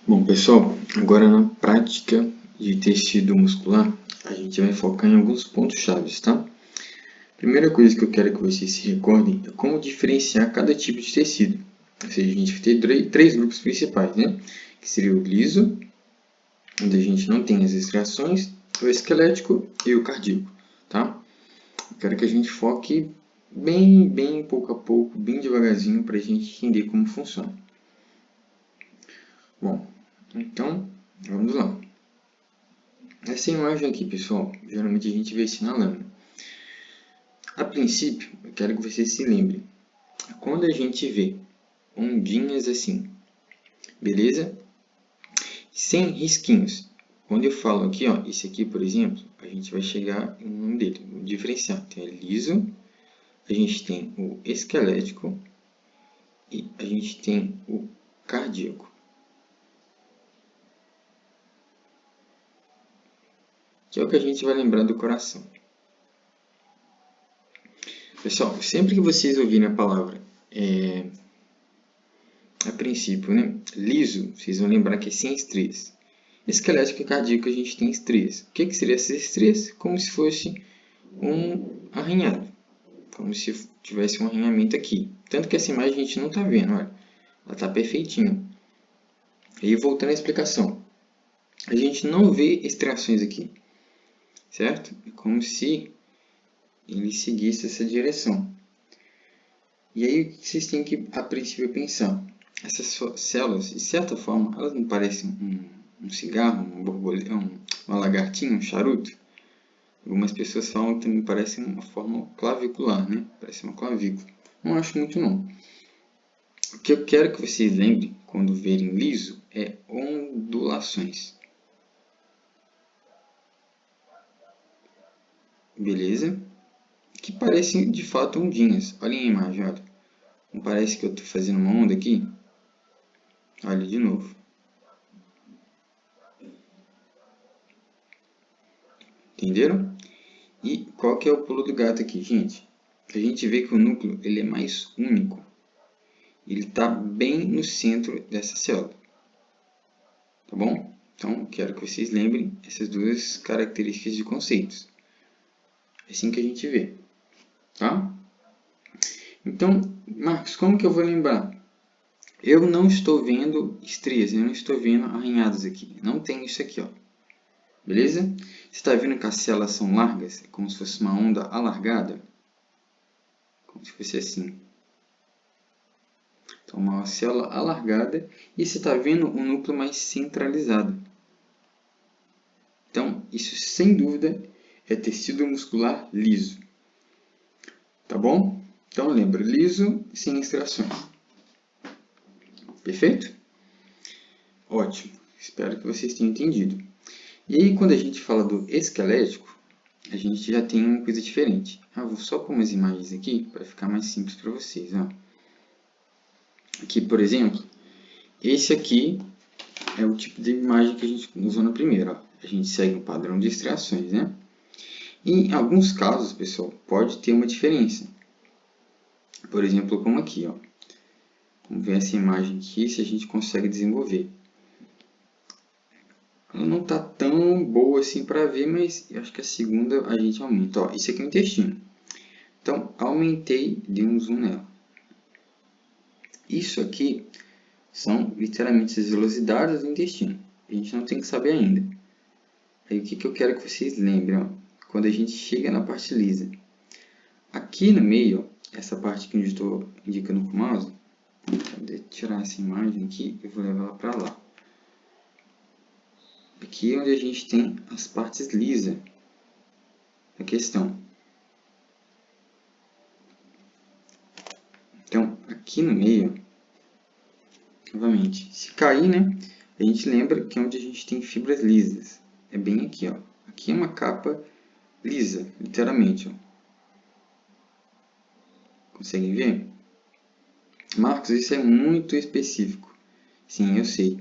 Bom, pessoal, agora na prática de tecido muscular, a gente vai focar em alguns pontos chaves, tá? Primeira coisa que eu quero que vocês se recordem é como diferenciar cada tipo de tecido. Ou seja, a gente vai ter três grupos principais, né? Que seria o liso, onde a gente não tem as estriações, o esquelético e o cardíaco, tá? Eu quero que a gente foque bem pouco a pouco, bem devagarzinho, para a gente entender como funciona. Bom, então, vamos lá. Essa imagem aqui, pessoal, geralmente a gente vê assim na lâmina. A princípio, eu quero que vocês se lembrem. Quando a gente vê ondinhas assim, beleza? Sem risquinhos. Quando eu falo aqui, ó, esse aqui, por exemplo, a gente vai chegar no nome dele, o diferencial. Tem o liso, a gente tem o esquelético e a gente tem o cardíaco. Que é o que a gente vai lembrar do coração. Pessoal, sempre que vocês ouvirem a palavra a princípio, né, liso, vocês vão lembrar que é sem estrias. Esquelético e cardíaco a gente tem estrias. O que seria essas estrias? Como se fosse um arranhado. Como se tivesse um arranhamento aqui. Tanto que essa imagem a gente não está vendo, olha. Ela está perfeitinha. E voltando à explicação. A gente não vê estriações aqui. Certo? É como se ele seguisse essa direção. E aí o que vocês têm que, a princípio, pensar? Essas células, de certa forma, elas não parecem um cigarro, uma borboleta, uma lagartinha, um charuto? Algumas pessoas falam que também parece uma forma clavicular, né? Parece uma clavícula. Não acho muito não. O que eu quero que vocês lembrem quando verem liso é ondulações. Beleza? Que parecem de fato ondinhas. Olhem a imagem, olha. Não parece que eu estou fazendo uma onda aqui? Olha de novo. Entenderam? E qual que é o pulo do gato aqui, gente? A gente vê que o núcleo ele é mais único. Ele está bem no centro dessa célula. Tá bom? Então, quero que vocês lembrem essas duas características de conceitos. É assim que a gente vê. Tá? Então, Marcos, como que eu vou lembrar? Eu não estou vendo estrias, eu não estou vendo arranhados aqui. Não tem isso aqui, ó. Beleza? Você está vendo que as células são largas? É como se fosse uma onda alargada? Como se fosse assim. Então, uma célula alargada e você está vendo um núcleo mais centralizado. Então, isso sem dúvida é tecido muscular liso. Tá bom? Então, lembra, liso sem estriações. Perfeito? Ótimo. Espero que vocês tenham entendido. E aí, quando a gente fala do esquelético, a gente já tem uma coisa diferente. Vou só pôr umas imagens aqui para ficar mais simples para vocês. Ó. Aqui, por exemplo, esse aqui é o tipo de imagem que a gente usou na primeira. Ó. A gente segue um padrão de estriações, né? E, em alguns casos, pessoal, pode ter uma diferença. Por exemplo, como aqui, ó. Vamos ver essa imagem aqui, se a gente consegue desenvolver. Ela não está tão boa assim para ver, mas eu acho que a segunda a gente aumenta. Ó, isso aqui é o intestino. Então, aumentei, dei um zoom nela. Isso aqui são literalmente as velocidades do intestino. A gente não tem que saber ainda. Aí o que eu quero que vocês lembrem? Ó, quando a gente chega na parte lisa. Aqui no meio, ó, essa parte que eu estou indicando com o mouse, vou tirar essa imagem aqui e vou levar ela para lá. Aqui é onde a gente tem as partes lisas da questão. Então, aqui no meio, novamente, se cair, né, a gente lembra que é onde a gente tem fibras lisas. É bem aqui, ó. Aqui é uma capa lisa, literalmente, ó. Conseguem ver? Marcos, isso é muito específico. Sim, eu sei.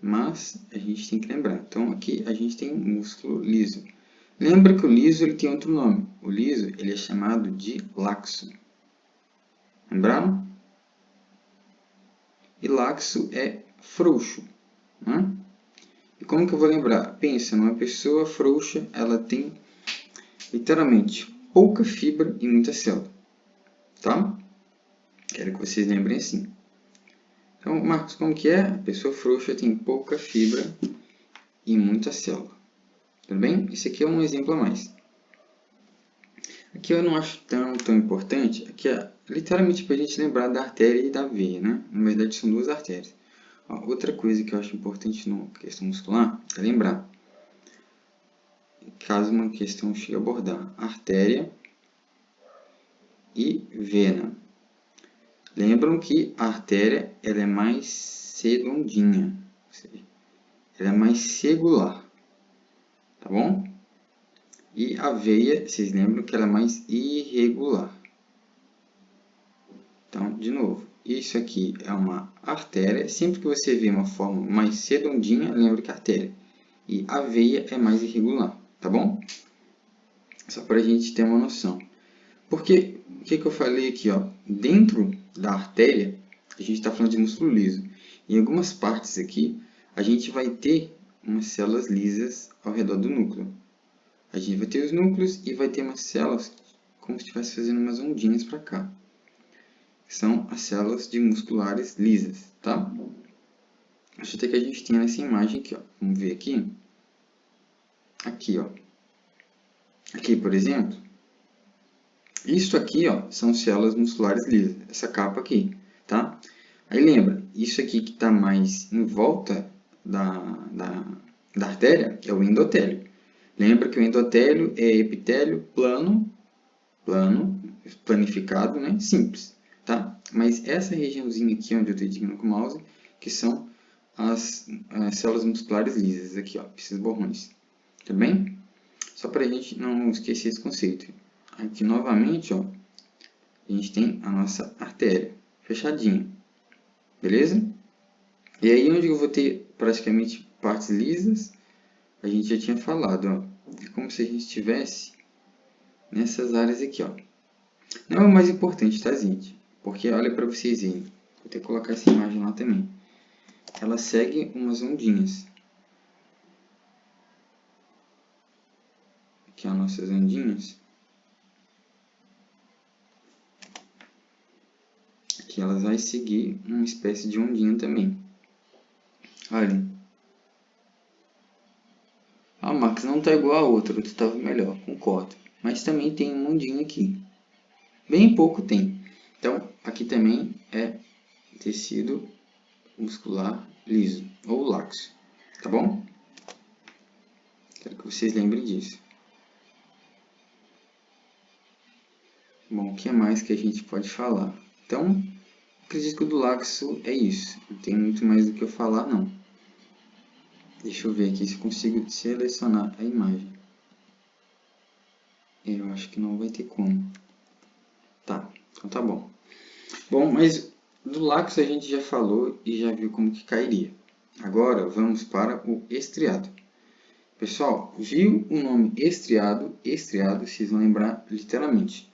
Mas a gente tem que lembrar. Então, aqui a gente tem músculo liso. Lembra que o liso ele tem outro nome. O liso ele é chamado de laxo. Lembraram? E laxo é frouxo. né? E como que eu vou lembrar? Pensa numa pessoa frouxa, ela tem literalmente pouca fibra e muita célula, tá? Quero que vocês lembrem assim. Então, Marcos, como que é? A pessoa frouxa tem pouca fibra e muita célula. Tudo bem? Esse aqui é um exemplo a mais. Aqui eu não acho tão importante. Aqui é literalmente para a gente lembrar da artéria e da veia, né? Na verdade, são duas artérias. Ó, outra coisa que eu acho importante na questão muscular é lembrar. Caso uma questão chegue a abordar artéria e vena. Lembram que a artéria ela é mais redondinha, ela é mais segular, tá bom? E a veia, vocês lembram que ela é mais irregular. Então, de novo, isso aqui é uma artéria. Sempre que você vê uma forma mais redondinha, lembra que é artéria. E a veia é mais irregular, tá bom? Só para a gente ter uma noção. Porque, o que eu falei aqui, ó, dentro da artéria, a gente está falando de músculo liso. Em algumas partes aqui, a gente vai ter umas células lisas ao redor do núcleo. A gente vai ter os núcleos e vai ter umas células como se estivesse fazendo umas ondinhas para cá. São as células de musculares lisas, tá? Deixa eu ter que a gente tem nessa imagem aqui, ó. Vamos ver aqui. Aqui, ó. Aqui, por exemplo, isso aqui, ó, são células musculares lisas. Essa capa aqui, tá? Aí lembra, isso aqui que está mais em volta da artéria é o endotélio. Lembra que o endotélio é epitélio planificado, né? Simples, tá? Mas essa regiãozinha aqui, onde eu estou indicando com o mouse, que são as células musculares lisas, aqui, ó, esses borrões, tá bem? Só para a gente não esquecer esse conceito. Aqui, novamente, ó, a gente tem a nossa artéria, fechadinha, beleza? E aí, onde eu vou ter praticamente partes lisas, a gente já tinha falado, ó, é como se a gente estivesse nessas áreas aqui, ó. Não é o mais importante, tá, gente? Porque olha para vocês verem. Vou ter que colocar essa imagem lá também. Ela segue umas ondinhas. Aqui as nossas ondinhas. Aqui elas vão seguir uma espécie de ondinha também. Olha. Ah, Max, não tá igual a outra, outro estava melhor, concordo. Mas também tem um ondinho aqui. Bem pouco tem. Então, aqui também é tecido muscular liso ou laxo, tá bom? Quero que vocês lembrem disso. Bom, o que mais que a gente pode falar? Então, acredito que o do laxo é isso. Não tem muito mais do que eu falar, não. Deixa eu ver aqui se eu consigo selecionar a imagem. Eu acho que não vai ter como. Tá, então tá bom. Bom, mas do laxo a gente já falou e já viu como que cairia. Agora vamos para o estriado. Pessoal, viu o nome estriado? Estriado, vocês vão lembrar literalmente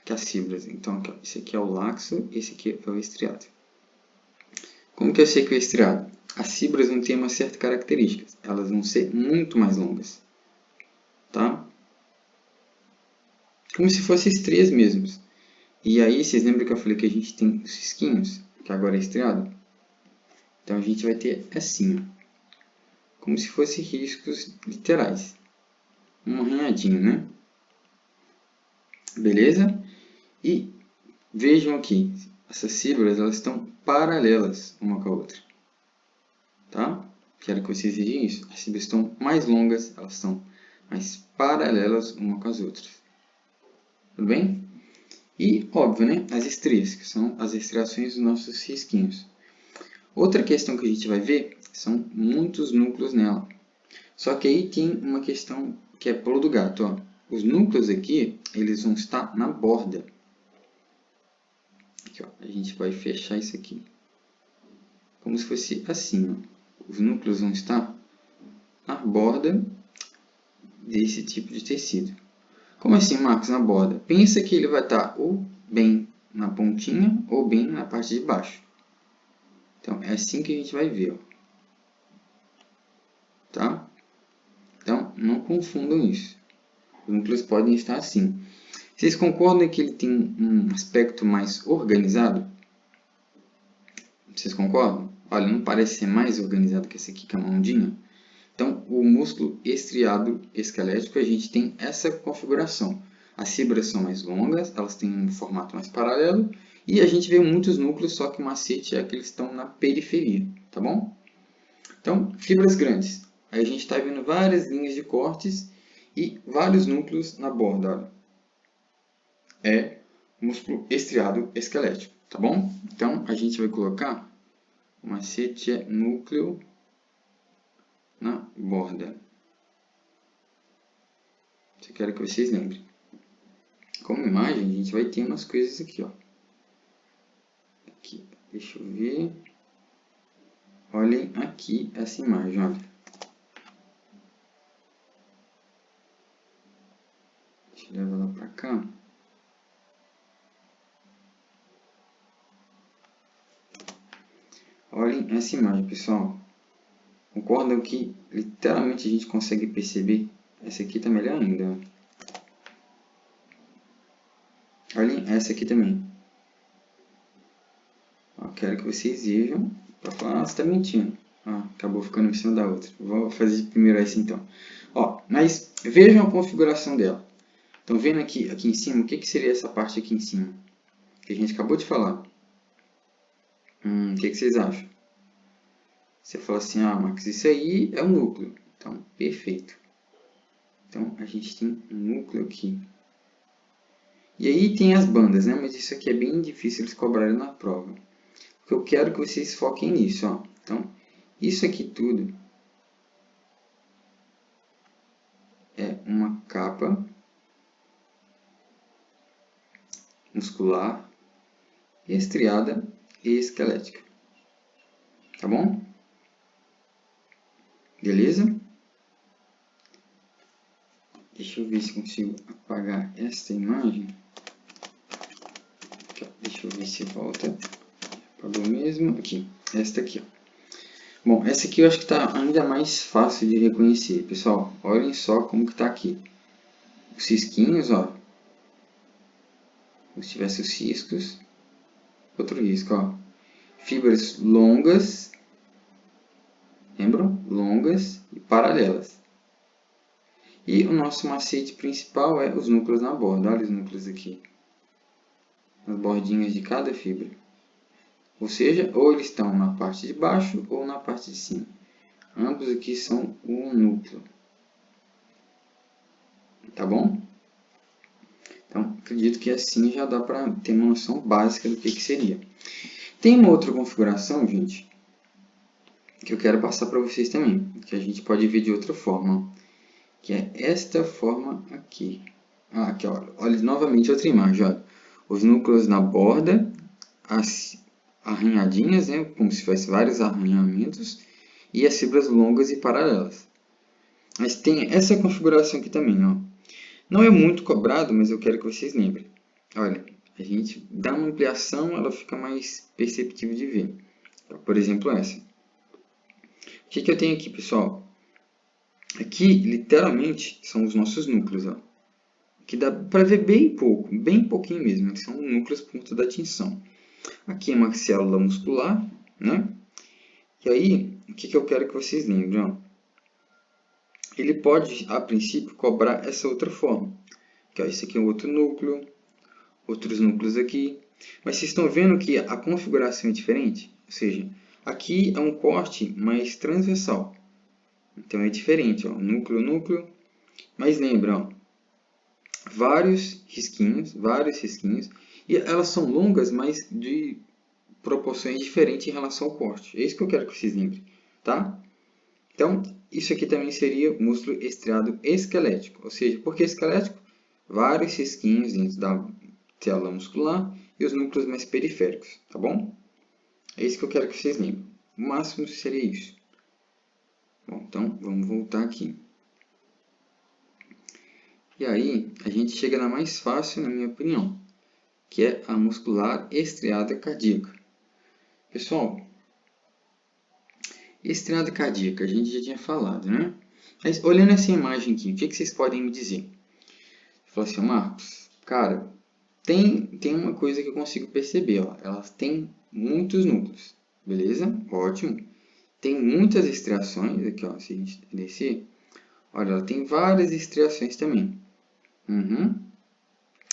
que as fibras. Então, esse aqui é o laxo, esse aqui é o estriado. Como que eu sei que é o estriado? As fibras vão ter uma certa característica. Elas vão ser muito mais longas. Tá? Como se fossem estrias mesmo. E aí, vocês lembram que eu falei que a gente tem os risquinhos, que agora é estriado? Então, a gente vai ter assim, ó, como se fossem riscos literais. Um arranhadinho, né? Beleza? E vejam aqui, essas fibras elas estão paralelas uma com a outra. Tá? Quero que vocês vejam isso. As fibras estão mais longas, elas estão mais paralelas uma com as outras. Tudo bem? E, óbvio, né? As estrias, que são as estriações dos nossos risquinhos. Outra questão que a gente vai ver são muitos núcleos nela. Só que aí tem uma questão que é pulo do gato. Ó. Os núcleos aqui, eles vão estar na borda. Aqui, ó. A gente vai fechar isso aqui. Como se fosse assim. Ó. Os núcleos vão estar na borda desse tipo de tecido. Como assim, Marcos, na borda? Pensa que ele vai estar ou bem na pontinha ou bem na parte de baixo. Então, é assim que a gente vai ver. Ó. confundam isso. Os núcleos podem estar assim. Vocês concordam que ele tem um aspecto mais organizado? Vocês concordam? Olha, não parece ser mais organizado que esse aqui, que é uma ondinha? Então, o músculo estriado esquelético, a gente tem essa configuração. As fibras são mais longas, elas têm um formato mais paralelo, e a gente vê muitos núcleos, só que o macete é que eles estão na periferia, tá bom? Então, fibras grandes. Aí a gente está vendo várias linhas de cortes e vários núcleos na borda. Olha. É músculo estriado esquelético, tá bom? Então, a gente vai colocar o macete é núcleo na borda. Eu quero que vocês lembrem. Como imagem, a gente vai ter umas coisas aqui, ó. Aqui, deixa eu ver. Olhem aqui essa imagem, olha. Deixa eu levar ela para cá. Olhem essa imagem, pessoal. Concordam que literalmente a gente consegue perceber? Essa aqui está melhor ainda. Olhem essa aqui também. Ó, quero que vocês vejam. Para falar, você está mentindo. Ah, acabou ficando em cima da outra. Vou fazer primeiro essa então. Ó, mas vejam a configuração dela. Estão vendo aqui em cima? O que seria essa parte aqui em cima? Que a gente acabou de falar. O que vocês acham? Você fala assim, ah, Max, isso aí é um núcleo. Então, perfeito. Então, a gente tem um núcleo aqui. E aí tem as bandas, né? Mas isso aqui é bem difícil eles cobrarem na prova. Porque eu quero que vocês foquem nisso, ó. Então, isso aqui tudo é uma capa muscular estriada e esquelética. Tá bom? Beleza? Deixa eu ver se consigo apagar esta imagem. Aqui, deixa eu ver se volta. Apagou mesmo. Aqui, esta aqui. Ó. Bom, essa aqui eu acho que está ainda mais fácil de reconhecer. Pessoal, olhem só como que está aqui. Os cisquinhos, ó. Como se tivesse os ciscos. Outro risco, ó. Fibras longas. Lembram? Longas e paralelas. E o nosso macete principal é os núcleos na borda. Olha os núcleos aqui. As bordinhas de cada fibra. Ou seja, ou eles estão na parte de baixo ou na parte de cima. Ambos aqui são um núcleo. Tá bom? Então, acredito que assim já dá para ter uma noção básica do que seria. Tem uma outra configuração, gente, que eu quero passar para vocês também, que a gente pode ver de outra forma, que é esta forma aqui. Ah, aqui, olha novamente outra imagem, olha. Os núcleos na borda, as arranhadinhas, né, como se fosse vários arranhamentos, e as fibras longas e paralelas. Mas tem essa configuração aqui também, ó. Não é muito cobrado, mas eu quero que vocês lembrem. Olha, a gente dá uma ampliação, ela fica mais perceptível de ver. Por exemplo, essa. O que eu tenho aqui, pessoal? Aqui, literalmente, são os nossos núcleos, ó. Que dá para ver bem pouco, bem pouquinho mesmo. São núcleos por conta da tinção. Aqui é uma célula muscular, né? E aí, o que eu quero que vocês lembrem, ó. Ele pode, a princípio, cobrar essa outra forma. Que, ó, esse aqui é um outro núcleo, outros núcleos aqui. Mas vocês estão vendo que a configuração é diferente? Ou seja, aqui é um corte mais transversal. Então é diferente, ó, núcleo, núcleo. Mas lembra, ó, vários risquinhos. E elas são longas, mas de proporções diferentes em relação ao corte. É isso que eu quero que vocês lembrem, tá? Então, isso aqui também seria músculo estriado esquelético. Ou seja, por que esquelético? Vários risquinhos dentro da célula muscular e os núcleos mais periféricos, tá bom? É isso que eu quero que vocês lembrem. O máximo seria isso. Bom, então, vamos voltar aqui. E aí, a gente chega na mais fácil, na minha opinião, que é a muscular estriada cardíaca. Pessoal, estriada cardíaca, a gente já tinha falado, né? Mas, olhando essa imagem aqui, o que vocês podem me dizer? Fala assim, Marcos, cara, tem uma coisa que eu consigo perceber, ó, elas têm muitos núcleos, beleza? Ótimo. Tem muitas estriações, aqui ó, se a gente descer, olha, ela tem várias estriações também.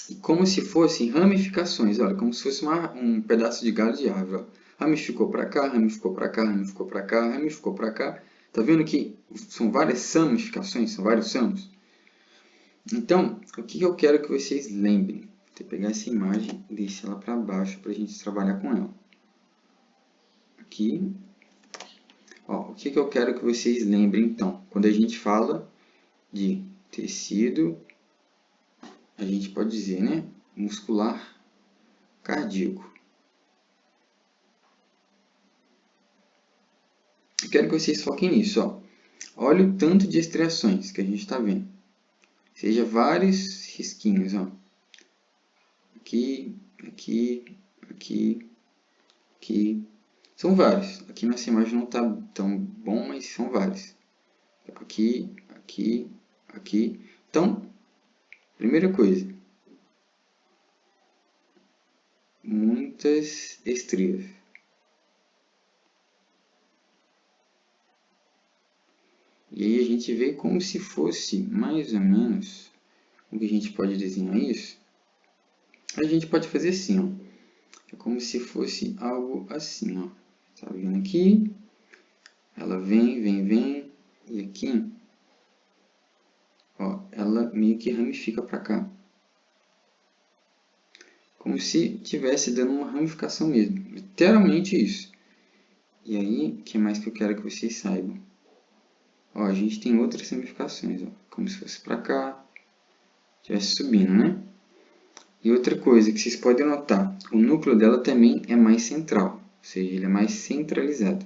E como se fossem ramificações, olha, como se fosse um pedaço de galho de árvore. Ó. Ramificou para cá, ramificou para cá, ramificou para cá, ramificou para cá. Tá vendo que são várias ramificações, são vários ramos? Então, o que eu quero que vocês lembrem? Vou pegar essa imagem e deixar ela para baixo para a gente trabalhar com ela. Aqui. Ó, o que eu quero que vocês lembrem, então? Quando a gente fala de tecido, a gente pode dizer, né? Muscular cardíaco. Eu quero que vocês foquem nisso, ó. Olha o tanto de estriações que a gente está vendo. Seja vários risquinhos, ó. Aqui, aqui, aqui, aqui. São vários. Aqui nessa imagem não está tão bom, mas são vários. Aqui, aqui, aqui. Então, primeira coisa. Muitas estrias. E aí a gente vê como se fosse mais ou menos o que a gente pode desenhar isso. A gente pode fazer assim, ó. É como se fosse algo assim, ó. Tá vendo aqui? Ela vem, vem, vem. E aqui, ó, ela meio que ramifica para cá. Como se estivesse dando uma ramificação mesmo. Literalmente isso. E aí, o que mais que eu quero que vocês saibam? Ó, a gente tem outras ramificações, ó. Como se fosse para cá. Estivesse subindo, né? E outra coisa que vocês podem notar, o núcleo dela também é mais central, ou seja, ele é mais centralizado.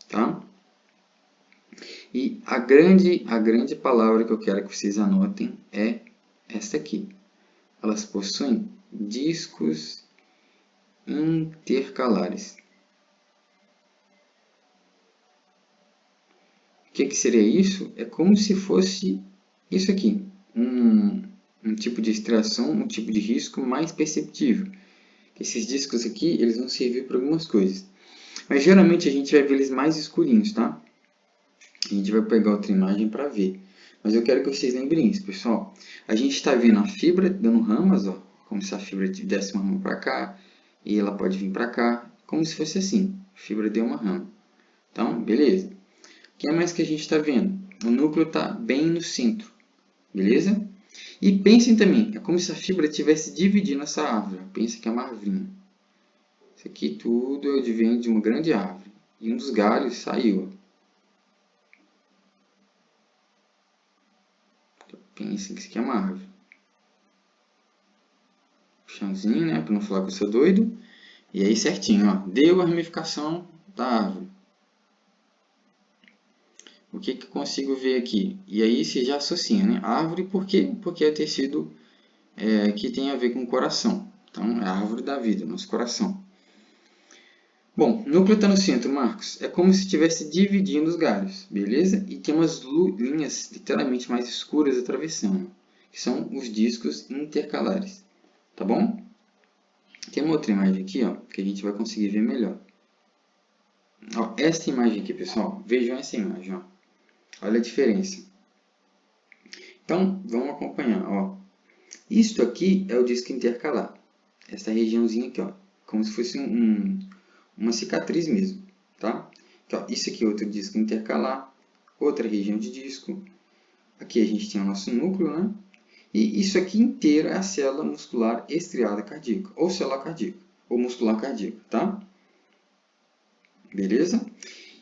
Tá? E a grande palavra que eu quero que vocês anotem é essa aqui. Elas possuem discos intercalares. O que seria isso? É como se fosse isso aqui, um tipo de extração, um tipo de risco mais perceptível. Esses discos aqui, eles vão servir para algumas coisas. Mas geralmente a gente vai ver eles mais escurinhos, tá? A gente vai pegar outra imagem para ver. Mas eu quero que vocês lembrem isso, pessoal. A gente está vendo a fibra dando ramas, ó, como se a fibra desse uma rama para cá, e ela pode vir para cá, como se fosse assim. A fibra deu uma rama. Então, beleza. O que mais que a gente está vendo? O núcleo está bem no centro, beleza? E pensem também, é como se a fibra estivesse dividindo essa árvore. Pensa que é uma árvore. Isso aqui tudo vem de uma grande árvore. E um dos galhos saiu. Pensem que isso aqui é uma árvore. Chãozinho, né? Para não falar que eu sou doido. E aí certinho, ó. Deu a ramificação da árvore. O que eu consigo ver aqui? E aí você já associa, né? Árvore por quê? Porque é tecido que tem a ver com o coração. Então, é a árvore da vida, nosso coração. Bom, o núcleo está no centro, Marcos. É como se estivesse dividindo os galhos, beleza? E tem umas linhas literalmente mais escuras atravessando, que são os discos intercalares, tá bom? Tem uma outra imagem aqui, ó, que a gente vai conseguir ver melhor. Ó, essa imagem aqui, pessoal, vejam essa imagem, ó. Olha a diferença. Então, vamos acompanhar, ó. Isto aqui é o disco intercalar. Essa regiãozinha aqui, ó, como se fosse uma cicatriz mesmo, tá? Então, isso aqui é outro disco intercalar, outra região de disco. Aqui a gente tem o nosso núcleo, né? E isso aqui inteiro é a célula muscular estriada cardíaca, ou célula cardíaca, ou muscular cardíaca, tá? Beleza?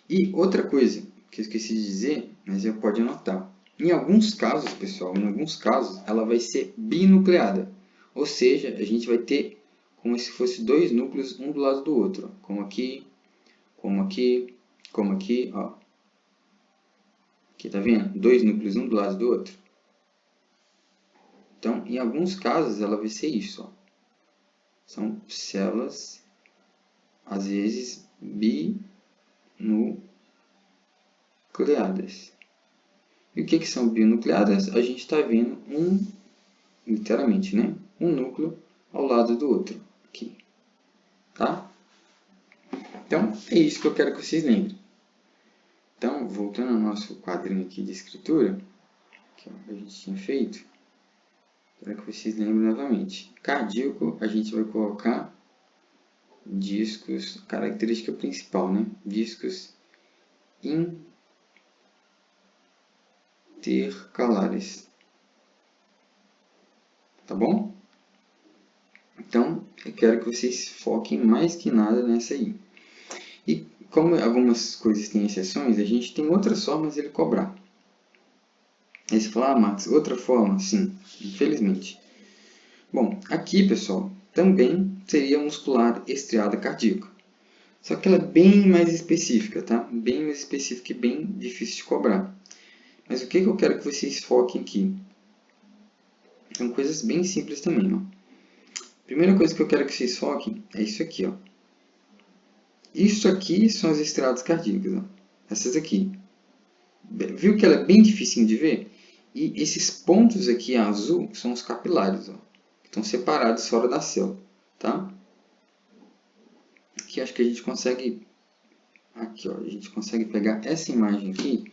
E outra coisa que eu esqueci de dizer, mas você pode anotar. Em alguns casos, pessoal, em alguns casos, ela vai ser binucleada. Ou seja, a gente vai ter como se fosse dois núcleos, um do lado do outro. Ó. Como aqui, como aqui, como aqui, ó. Aqui, tá vendo? Dois núcleos, um do lado do outro. Então, em alguns casos, ela vai ser isso, ó. São células, às vezes, bionucleadas. E o que são bionucleadas? A gente está vendo literalmente, né? Um núcleo ao lado do outro, aqui, tá? Então, é isso que eu quero que vocês lembrem. Então, voltando ao nosso quadrinho aqui de escritura, que a gente tinha feito, para que vocês lembrem novamente. Cardíaco, a gente vai colocar discos, característica principal, né? Discos intercalares. Tá bom? Então, eu quero que vocês foquem mais que nada nessa aí. E como algumas coisas têm exceções, a gente tem outras formas de ele cobrar. Aí você fala, Marcos, outra forma? Sim, infelizmente. Bom, aqui, pessoal, também seria muscular estriada cardíaca. Só que ela é bem mais específica, tá? Bem mais específica e bem difícil de cobrar. Mas o que eu quero que vocês foquem aqui? São coisas bem simples também, ó. Primeira coisa que eu quero que vocês foquem é isso aqui, ó. Isso aqui são as estriadas cardíacas, ó. Essas aqui. Viu que ela é bem difícil de ver? E esses pontos aqui azul são os capilares, ó, que estão separados fora da célula, tá? Aqui acho que a gente consegue, aqui ó, a gente consegue pegar essa imagem aqui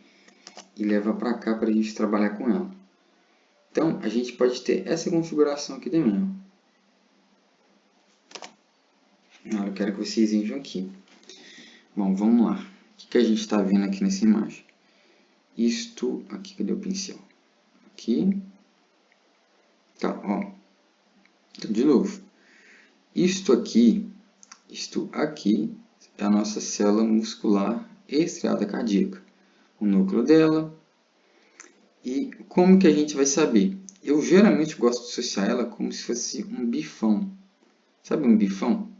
e levar para cá para a gente trabalhar com ela. Então a gente pode ter essa configuração aqui também, ó. Eu quero que vocês vejam aqui. Bom, vamos lá. O que a gente está vendo aqui nessa imagem? Isto aqui, cadê o pincel? Aqui. Tá, ó. Então, de novo. Isto aqui é a nossa célula muscular estriada cardíaca. O núcleo dela. E como que a gente vai saber? Eu geralmente gosto de associar ela como se fosse um bifão. Sabe um bifão?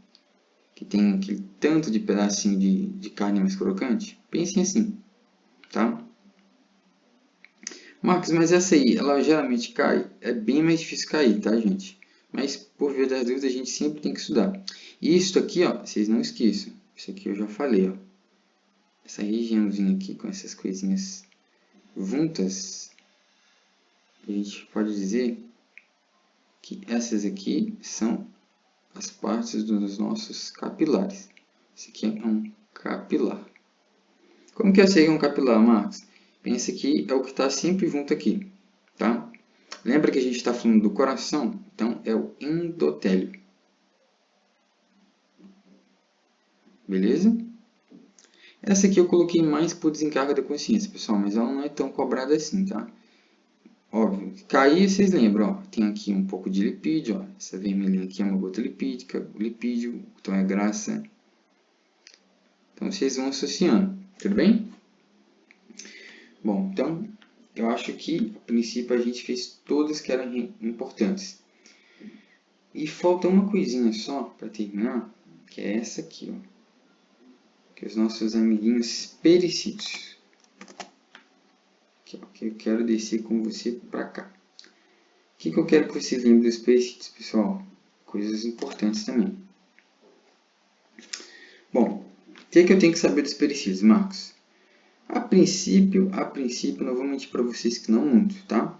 Que tem aquele tanto de pedacinho de carne mais crocante? Pensem assim, tá? Marcos, mas essa aí, ela geralmente cai? É bem mais difícil cair, tá, gente? Mas, por via das dúvidas, a gente sempre tem que estudar. E isso aqui, ó, vocês não esqueçam. Isso aqui eu já falei, ó. Essa regiãozinha aqui com essas coisinhas juntas, a gente pode dizer que essas aqui são as partes dos nossos capilares. Esse aqui é um capilar. Como que eu sei que é um capilar, Marcos? Pensa que é o que está sempre junto aqui, tá? Lembra que a gente está falando do coração? Então, é o endotélio. Beleza? Essa aqui eu coloquei mais por desencargo da consciência, pessoal, mas ela não é tão cobrada assim, tá? Óbvio, cair, vocês lembram, ó, tem aqui um pouco de lipídio, ó, essa vermelhinha aqui é uma gota lipídica, o lipídio, então é graxa. Então, vocês vão associando, tudo bem? Bom, então, eu acho que, a princípio, a gente fez todas que eram importantes. E falta uma coisinha só para terminar, que é essa aqui, ó, que é os nossos amiguinhos pericítios. Aqui, ó, que eu quero descer com você para cá. O que eu quero que vocês lembrem dos pericítios, pessoal? Coisas importantes também. Bom, o que eu tenho que saber dos pericítios, Marcos? A princípio, não vou mentir para vocês que não muito, tá?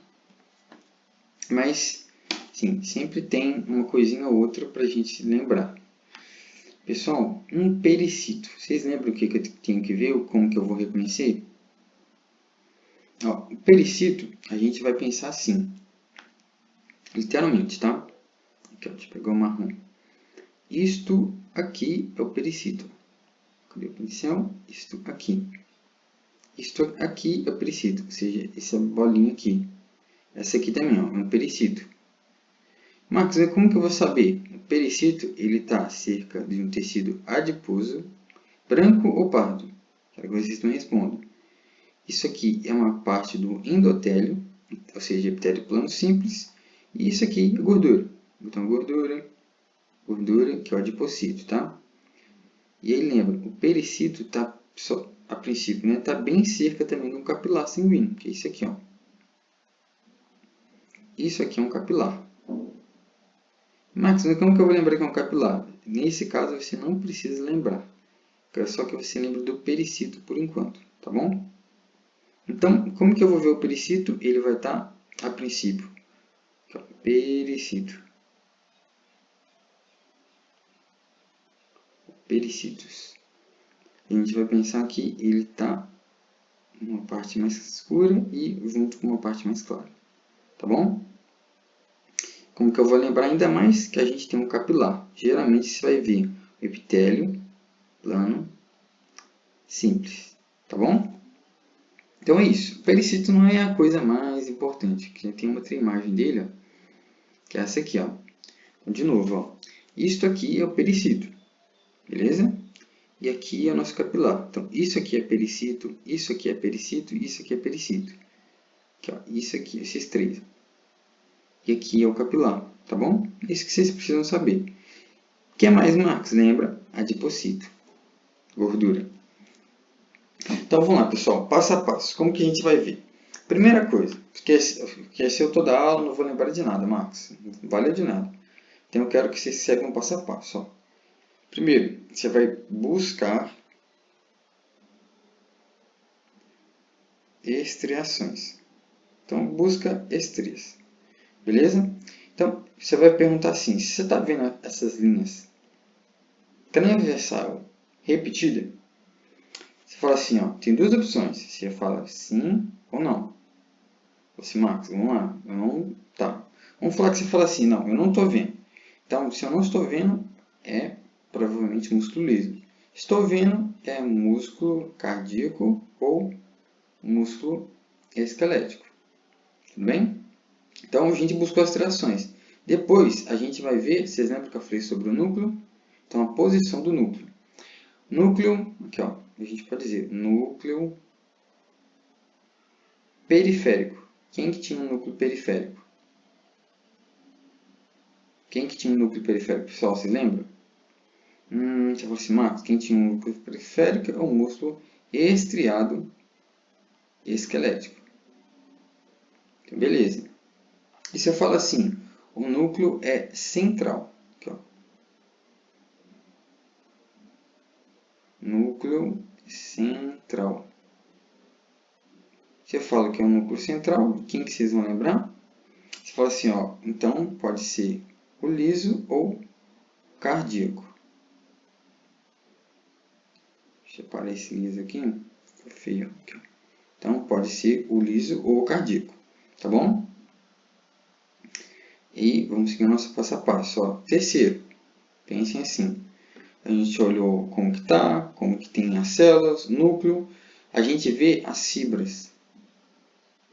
Mas, sim, sempre tem uma coisinha ou outra para a gente lembrar. Pessoal, um pericito. Vocês lembram o que eu tenho que ver? Como que eu vou reconhecer? Ó, o pericito, a gente vai pensar assim. Literalmente, tá? Aqui, ó, deixa eu pegar o marrom. Isto aqui é o pericito. Cadê o pincel? Isto aqui. Isto aqui é o pericito, ou seja, essa bolinha aqui. Essa aqui também, ó, é um pericito. Marcos, como que eu vou saber? O pericito, ele está cerca de um tecido adiposo, branco ou pardo? Quero que vocês me respondam. Isso aqui é uma parte do endotélio, ou seja, epitélio plano simples. E isso aqui é gordura. Então, gordura, que é o adipocito, tá? E aí, lembra, o pericito está, a princípio, né, tá bem cerca também de um capilar sanguíneo, que é isso aqui, ó. Isso aqui é um capilar. Marcos, como que eu vou lembrar que é um capilar? Nesse caso, você não precisa lembrar. Quero só que você lembre do pericito por enquanto, tá bom? Então, como que eu vou ver o pericito? Ele vai estar, a princípio, pericito. Pericitos. A gente vai pensar que ele está uma parte mais escura e junto com uma parte mais clara, tá bom? Como que eu vou lembrar ainda mais que a gente tem um capilar. Geralmente você vai ver o epitélio plano simples, tá bom? Então é isso. O pericito não é a coisa mais importante, que tem uma outra imagem dele, ó, que é essa aqui, ó. Então, de novo, ó. Isto aqui é o pericito, beleza? E aqui é o nosso capilar. Então, isso aqui é pericito, isso aqui é pericito, isso aqui é pericito. Aqui, ó, isso aqui, esses três. E aqui é o capilar, tá bom? Isso que vocês precisam saber. O que é mais, Marcos? Lembra? Adipocito, gordura. Então, vamos lá, pessoal. Passo a passo. Como que a gente vai ver? Primeira coisa, esqueceu toda a aula, não vou lembrar de nada, Marcos. Não valeu de nada. Então, eu quero que vocês sigam passo a passo. Ó. Primeiro, você vai buscar estriações. Então, busca estrias. Beleza? Então, você vai perguntar assim, se você está vendo essas linhas transversal repetida, você fala assim, ó, tem duas opções. Você fala sim ou não. Assim, Marcos, vamos lá. Eu não, tá. Vamos falar que você fala assim, não, eu não estou vendo. Então, se eu não estou vendo, é provavelmente músculo liso. Estou vendo, é músculo cardíaco ou músculo esquelético. Tudo bem? Então, a gente buscou as trações. Depois, a gente vai ver, vocês lembram que eu falei sobre o núcleo? Então, a posição do núcleo. Núcleo, aqui ó, a gente pode dizer núcleo periférico. Quem que tinha um núcleo periférico? Quem que tinha um núcleo periférico, pessoal, vocês lembram? Você falou assim, Marcos, quem tinha um núcleo periférico é o músculo estriado esquelético. Então, beleza. E se eu falo assim, o núcleo é central. Aqui, ó. Núcleo central. Se eu falo que é o núcleo central, quem que vocês vão lembrar? Você fala assim, ó, então pode ser o liso ou cardíaco. Deixa eu parar esse liso aqui, ficou feio. Aqui. Então pode ser o liso ou o cardíaco, tá bom? E vamos seguir o nosso passo a passo. Ó. Terceiro, pensem assim. A gente olhou como que tá, como que tem as células, núcleo. A gente vê as fibras.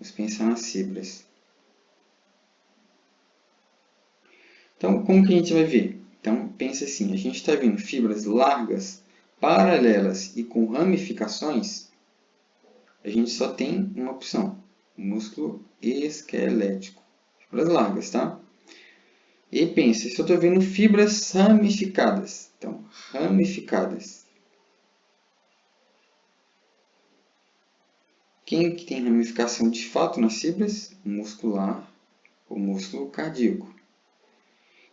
Vamos pensar nas fibras. Então, como que a gente vai ver? Então, pensa assim, a gente está vendo fibras largas, paralelas e com ramificações, a gente só tem uma opção, músculo esquelético. Fibras largas, tá? E pensa, se eu estou vendo fibras ramificadas, então, ramificadas. Quem que tem ramificação de fato nas fibras? Muscular ou músculo cardíaco.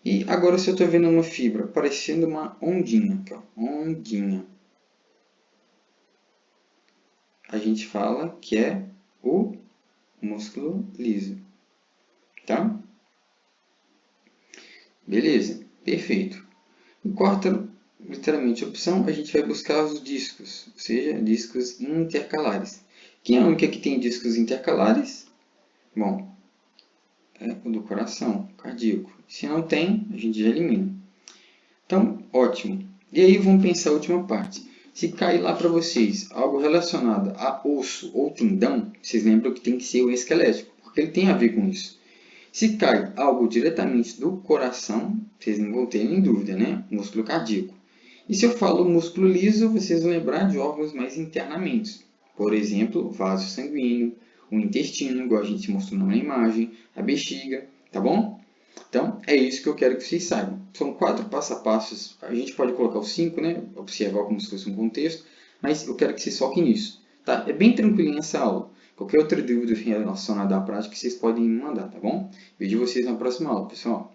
E agora se eu estou vendo uma fibra parecendo uma ondinha, aqui, ó, ondinha, a gente fala que é o músculo liso, tá? Beleza, perfeito. E quarta, literalmente, opção, a gente vai buscar os discos, ou seja, discos intercalares. Quem é a única que tem discos intercalares? Bom, é o do coração, cardíaco. Se não tem, a gente já elimina. Então, ótimo. E aí vamos pensar a última parte. Se cair lá para vocês algo relacionado a osso ou tendão, vocês lembram que tem que ser o esquelético, porque ele tem a ver com isso. Se cai algo diretamente do coração, vocês não vão ter nem dúvida, né? Músculo cardíaco. E se eu falo músculo liso, vocês vão lembrar de órgãos mais internamente. Por exemplo, vaso sanguíneo, o intestino, igual a gente mostrou na imagem, a bexiga, tá bom? Então, é isso que eu quero que vocês saibam. São 4 passo a passos. A gente pode colocar os 5, né? Observar como se fosse um contexto, mas eu quero que vocês foquem nisso. Tá? É bem tranquilinha essa aula. Qualquer outra dúvida relacionada à prática, vocês podem me mandar, tá bom? Vejo vocês na próxima aula, pessoal.